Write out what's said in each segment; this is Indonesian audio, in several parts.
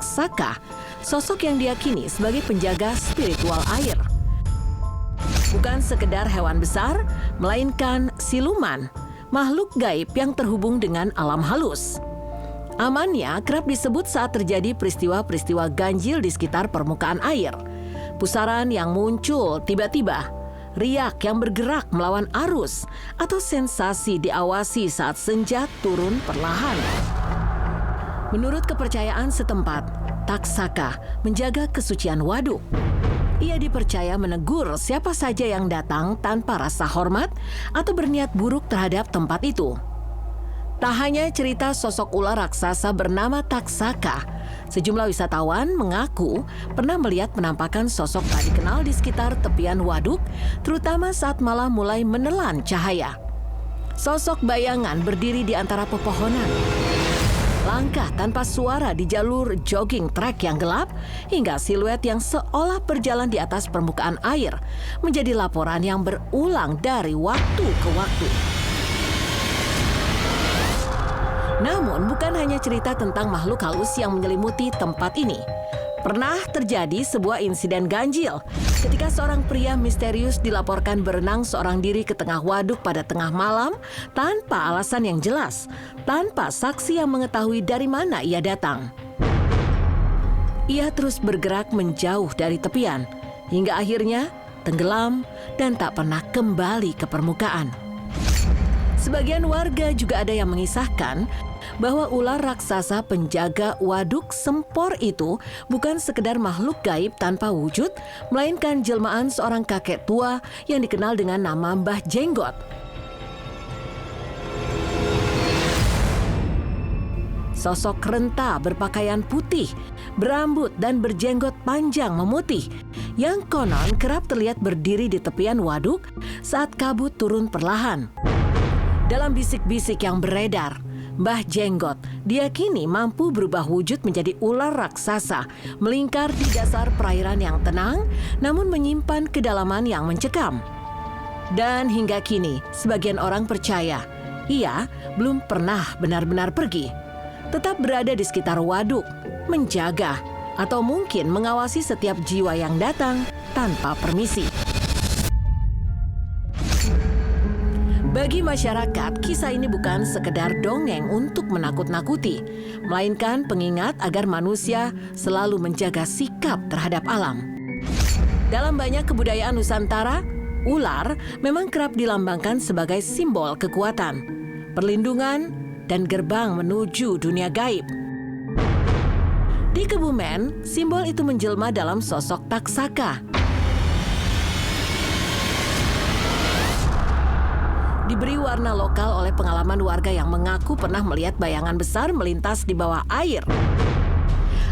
Taksaka, sosok yang diyakini sebagai penjaga spiritual air. Bukan sekedar hewan besar, melainkan siluman, makhluk gaib yang terhubung dengan alam halus. Amannya kerap disebut saat terjadi peristiwa-peristiwa ganjil di sekitar permukaan air. Pusaran yang muncul tiba-tiba, riak yang bergerak melawan arus, atau sensasi diawasi saat senja turun perlahan. Menurut kepercayaan setempat, Taksaka menjaga kesucian waduk. Ia dipercaya menegur siapa saja yang datang tanpa rasa hormat atau berniat buruk terhadap tempat itu. Tak hanya cerita sosok ular raksasa bernama Taksaka, sejumlah wisatawan mengaku pernah melihat penampakan sosok tak dikenal di sekitar tepian waduk, terutama saat malam mulai menelan cahaya. Sosok bayangan berdiri di antara pepohonan. Langkah tanpa suara di jalur jogging track yang gelap, hingga siluet yang seolah berjalan di atas permukaan air menjadi laporan yang berulang dari waktu ke waktu. Namun bukan hanya cerita tentang makhluk halus yang menyelimuti tempat ini. Pernah terjadi sebuah insiden ganjil ketika seorang pria misterius dilaporkan berenang seorang diri ke tengah waduk pada tengah malam tanpa alasan yang jelas, tanpa saksi yang mengetahui dari mana ia datang. Ia terus bergerak menjauh dari tepian, hingga akhirnya tenggelam dan tak pernah kembali ke permukaan. Sebagian warga juga ada yang mengisahkan bahwa ular raksasa penjaga waduk Sempor itu bukan sekedar makhluk gaib tanpa wujud, melainkan jelmaan seorang kakek tua yang dikenal dengan nama Mbah Jenggot. Sosok renta berpakaian putih, berambut dan berjenggot panjang memutih, yang konon kerap terlihat berdiri di tepian waduk saat kabut turun perlahan. Dalam bisik-bisik yang beredar, Mbah Jenggot diyakini mampu berubah wujud menjadi ular raksasa, melingkar di dasar perairan yang tenang, namun menyimpan kedalaman yang mencekam. Dan hingga kini, sebagian orang percaya, ia belum pernah benar-benar pergi. Tetap berada di sekitar waduk, menjaga, atau mungkin mengawasi setiap jiwa yang datang tanpa permisi. Bagi masyarakat, kisah ini bukan sekedar dongeng untuk menakut-nakuti, melainkan pengingat agar manusia selalu menjaga sikap terhadap alam. Dalam banyak kebudayaan Nusantara, ular memang kerap dilambangkan sebagai simbol kekuatan, perlindungan, dan gerbang menuju dunia gaib. Di Kebumen, simbol itu menjelma dalam sosok Taksaka. Diberi warna lokal oleh pengalaman warga yang mengaku pernah melihat bayangan besar melintas di bawah air,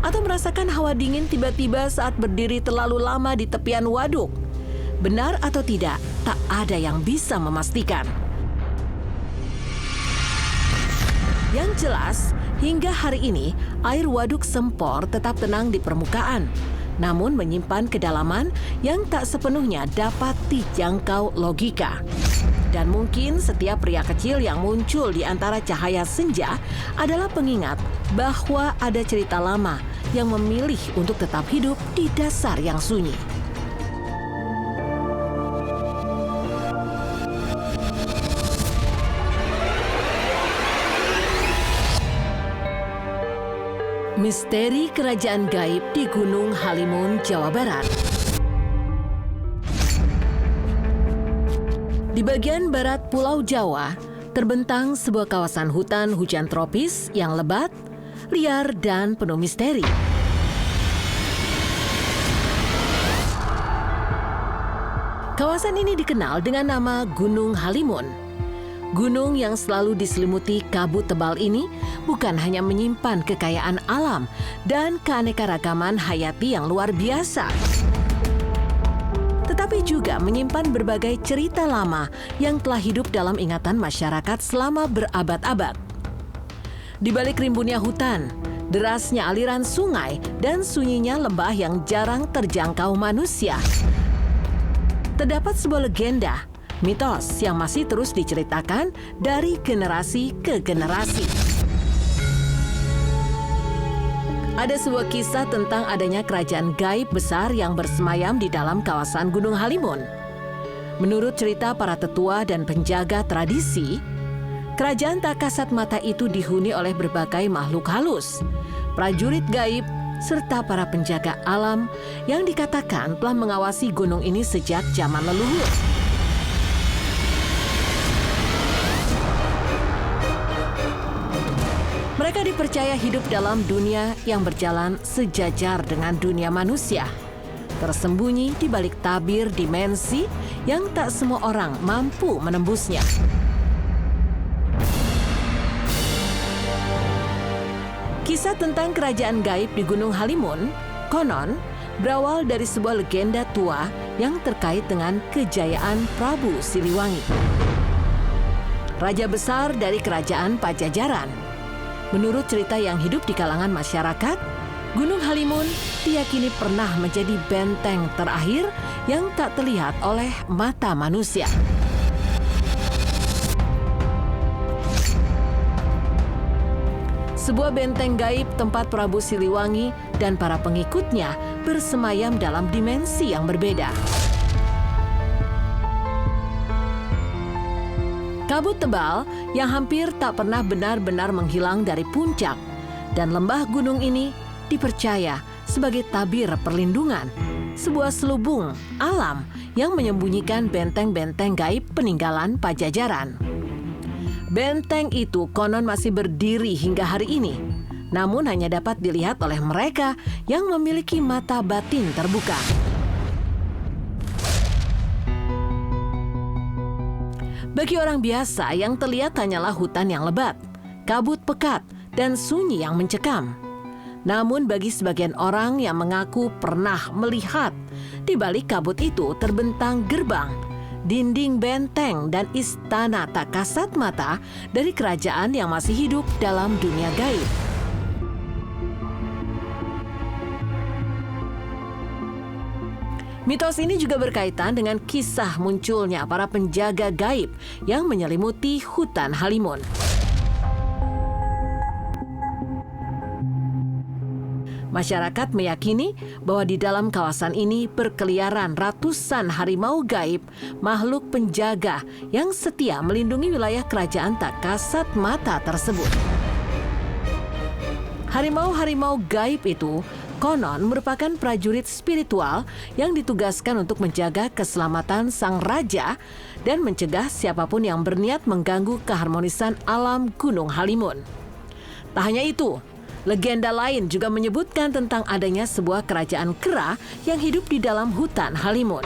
atau merasakan hawa dingin tiba-tiba saat berdiri terlalu lama di tepian waduk. Benar atau tidak, tak ada yang bisa memastikan. Yang jelas, hingga hari ini, air waduk Sempor tetap tenang di permukaan, namun menyimpan kedalaman yang tak sepenuhnya dapat dijangkau logika. Dan mungkin setiap pria kecil yang muncul di antara cahaya senja adalah pengingat bahwa ada cerita lama yang memilih untuk tetap hidup di dasar yang sunyi. Misteri kerajaan gaib di Gunung Halimun, Jawa Barat. Di bagian barat Pulau Jawa, terbentang sebuah kawasan hutan hujan tropis yang lebat, liar, dan penuh misteri. Kawasan ini dikenal dengan nama Gunung Halimun. Gunung yang selalu diselimuti kabut tebal ini bukan hanya menyimpan kekayaan alam dan keanekaragaman hayati yang luar biasa, tetapi juga menyimpan berbagai cerita lama yang telah hidup dalam ingatan masyarakat selama berabad-abad. Di balik rimbunnya hutan, derasnya aliran sungai, dan sunyinya lembah yang jarang terjangkau manusia, terdapat sebuah legenda, mitos yang masih terus diceritakan dari generasi ke generasi. Ada sebuah kisah tentang adanya kerajaan gaib besar yang bersemayam di dalam kawasan Gunung Halimun. Menurut cerita para tetua dan penjaga tradisi, kerajaan tak kasat mata itu dihuni oleh berbagai makhluk halus, prajurit gaib, serta para penjaga alam yang dikatakan telah mengawasi gunung ini sejak zaman leluhur. Mereka dipercaya hidup dalam dunia yang berjalan sejajar dengan dunia manusia, tersembunyi di balik tabir dimensi yang tak semua orang mampu menembusnya. Kisah tentang kerajaan gaib di Gunung Halimun, konon, berawal dari sebuah legenda tua yang terkait dengan kejayaan Prabu Siliwangi, raja besar dari kerajaan Pajajaran. Menurut cerita yang hidup di kalangan masyarakat, Gunung Halimun diyakini pernah menjadi benteng terakhir yang tak terlihat oleh mata manusia. Sebuah benteng gaib tempat Prabu Siliwangi dan para pengikutnya bersemayam dalam dimensi yang berbeda. Kabut tebal yang hampir tak pernah benar-benar menghilang dari puncak dan lembah gunung ini dipercaya sebagai tabir perlindungan, sebuah selubung alam yang menyembunyikan benteng-benteng gaib peninggalan Pajajaran. Benteng itu konon masih berdiri hingga hari ini, namun hanya dapat dilihat oleh mereka yang memiliki mata batin terbuka. Bagi orang biasa, yang terlihat hanyalah hutan yang lebat, kabut pekat, dan sunyi yang mencekam. Namun bagi sebagian orang yang mengaku pernah melihat, di balik kabut itu terbentang gerbang, dinding benteng, dan istana tak kasat mata dari kerajaan yang masih hidup dalam dunia gaib. Mitos ini juga berkaitan dengan kisah munculnya para penjaga gaib yang menyelimuti hutan Halimun. Masyarakat meyakini bahwa di dalam kawasan ini berkeliaran ratusan harimau gaib, makhluk penjaga yang setia melindungi wilayah kerajaan tak kasat mata tersebut. Harimau-harimau gaib itu konon merupakan prajurit spiritual yang ditugaskan untuk menjaga keselamatan sang raja dan mencegah siapapun yang berniat mengganggu keharmonisan alam Gunung Halimun. Tak hanya itu, legenda lain juga menyebutkan tentang adanya sebuah kerajaan kera yang hidup di dalam hutan Halimun.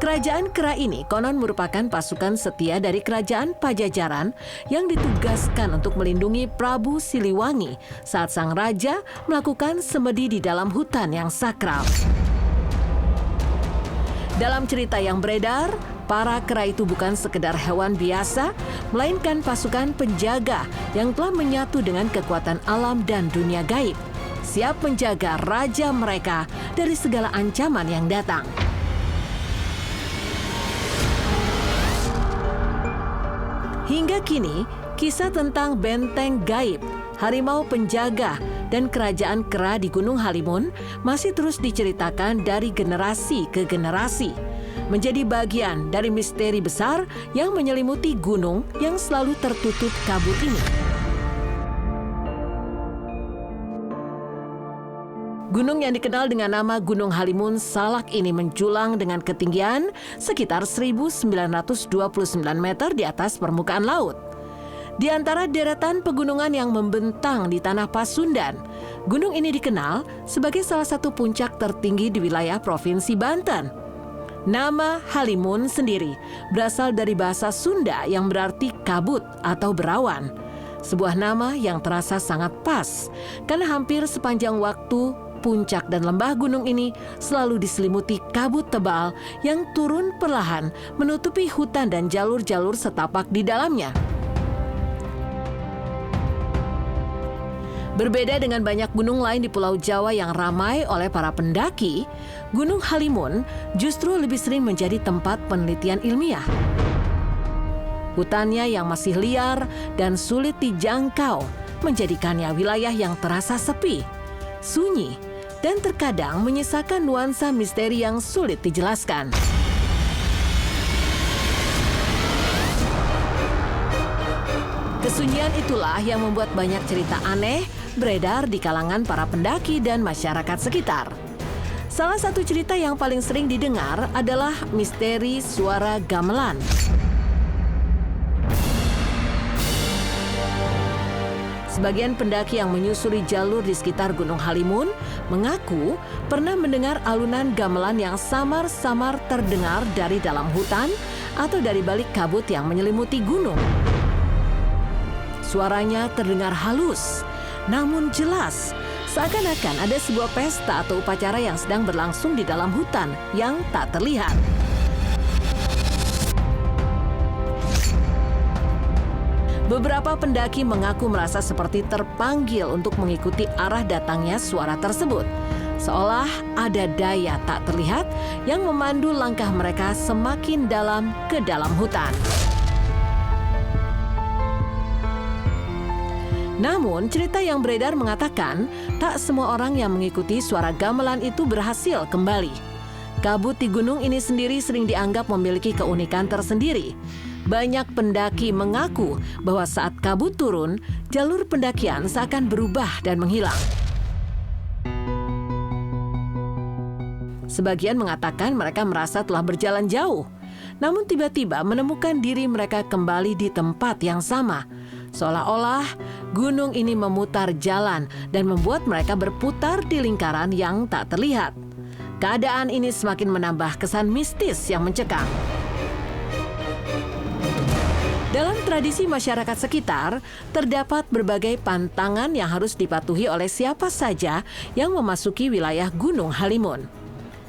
Kerajaan kera ini konon merupakan pasukan setia dari kerajaan Pajajaran yang ditugaskan untuk melindungi Prabu Siliwangi saat sang raja melakukan semedi di dalam hutan yang sakral. Dalam cerita yang beredar, para kera itu bukan sekedar hewan biasa, melainkan pasukan penjaga yang telah menyatu dengan kekuatan alam dan dunia gaib, siap menjaga raja mereka dari segala ancaman yang datang. Hingga kini, kisah tentang benteng gaib, harimau penjaga, dan kerajaan kera di Gunung Halimun masih terus diceritakan dari generasi ke generasi, menjadi bagian dari misteri besar yang menyelimuti gunung yang selalu tertutup kabut ini. Gunung yang dikenal dengan nama Gunung Halimun Salak ini menjulang dengan ketinggian sekitar 1.929 meter di atas permukaan laut. Di antara deretan pegunungan yang membentang di tanah Pasundan, gunung ini dikenal sebagai salah satu puncak tertinggi di wilayah Provinsi Banten. Nama Halimun sendiri berasal dari bahasa Sunda yang berarti kabut atau berawan. Sebuah nama yang terasa sangat pas karena hampir sepanjang waktu puncak dan lembah gunung ini selalu diselimuti kabut tebal yang turun perlahan menutupi hutan dan jalur-jalur setapak di dalamnya. Berbeda dengan banyak gunung lain di Pulau Jawa yang ramai oleh para pendaki, Gunung Halimun justru lebih sering menjadi tempat penelitian ilmiah. Hutannya yang masih liar dan sulit dijangkau menjadikannya wilayah yang terasa sepi, sunyi, dan terkadang menyisakan nuansa misteri yang sulit dijelaskan. Kesunyian itulah yang membuat banyak cerita aneh beredar di kalangan para pendaki dan masyarakat sekitar. Salah satu cerita yang paling sering didengar adalah misteri suara gamelan. Sebagian pendaki yang menyusuri jalur di sekitar Gunung Halimun mengaku pernah mendengar alunan gamelan yang samar-samar terdengar dari dalam hutan atau dari balik kabut yang menyelimuti gunung. Suaranya terdengar halus, namun jelas, seakan-akan ada sebuah pesta atau upacara yang sedang berlangsung di dalam hutan yang tak terlihat. Beberapa pendaki mengaku merasa seperti terpanggil untuk mengikuti arah datangnya suara tersebut, seolah ada daya tak terlihat yang memandu langkah mereka semakin dalam ke dalam hutan. Namun, cerita yang beredar mengatakan tak semua orang yang mengikuti suara gamelan itu berhasil kembali. Kabut di gunung ini sendiri sering dianggap memiliki keunikan tersendiri. Banyak pendaki mengaku bahwa saat kabut turun, jalur pendakian seakan berubah dan menghilang. Sebagian mengatakan mereka merasa telah berjalan jauh, namun tiba-tiba menemukan diri mereka kembali di tempat yang sama. Seolah-olah gunung ini memutar jalan dan membuat mereka berputar di lingkaran yang tak terlihat. Keadaan ini semakin menambah kesan mistis yang mencekam. Dalam tradisi masyarakat sekitar, terdapat berbagai pantangan yang harus dipatuhi oleh siapa saja yang memasuki wilayah Gunung Halimun.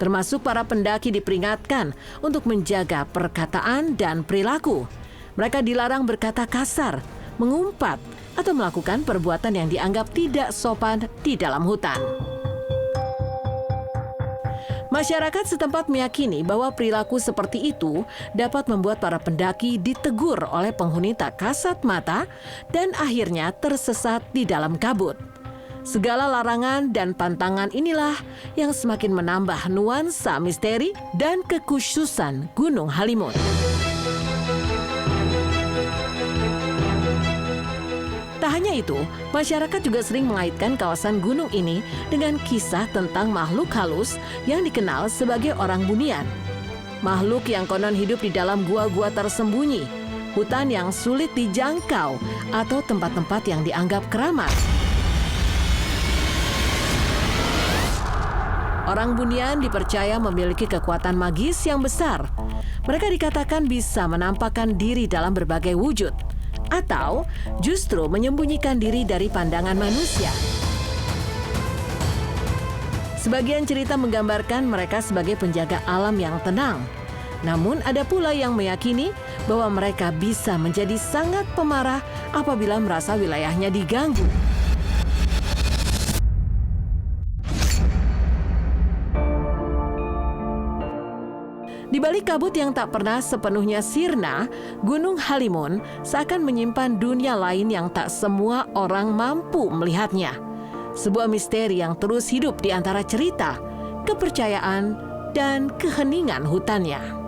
Termasuk para pendaki diperingatkan untuk menjaga perkataan dan perilaku. Mereka dilarang berkata kasar, mengumpat, atau melakukan perbuatan yang dianggap tidak sopan di dalam hutan. Masyarakat setempat meyakini bahwa perilaku seperti itu dapat membuat para pendaki ditegur oleh penghuni tak kasat mata dan akhirnya tersesat di dalam kabut. Segala larangan dan pantangan inilah yang semakin menambah nuansa misteri dan kekhusyusan Gunung Halimun. Tak hanya itu, masyarakat juga sering mengaitkan kawasan gunung ini dengan kisah tentang makhluk halus yang dikenal sebagai orang bunian. Makhluk yang konon hidup di dalam gua-gua tersembunyi, hutan yang sulit dijangkau, atau tempat-tempat yang dianggap keramat. Orang bunian dipercaya memiliki kekuatan magis yang besar. Mereka dikatakan bisa menampakkan diri dalam berbagai wujud, atau justru menyembunyikan diri dari pandangan manusia. Sebagian cerita menggambarkan mereka sebagai penjaga alam yang tenang. Namun ada pula yang meyakini bahwa mereka bisa menjadi sangat pemarah apabila merasa wilayahnya diganggu. Di balik kabut yang tak pernah sepenuhnya sirna, Gunung Halimun seakan menyimpan dunia lain yang tak semua orang mampu melihatnya. Sebuah misteri yang terus hidup di antara cerita, kepercayaan, dan keheningan hutannya.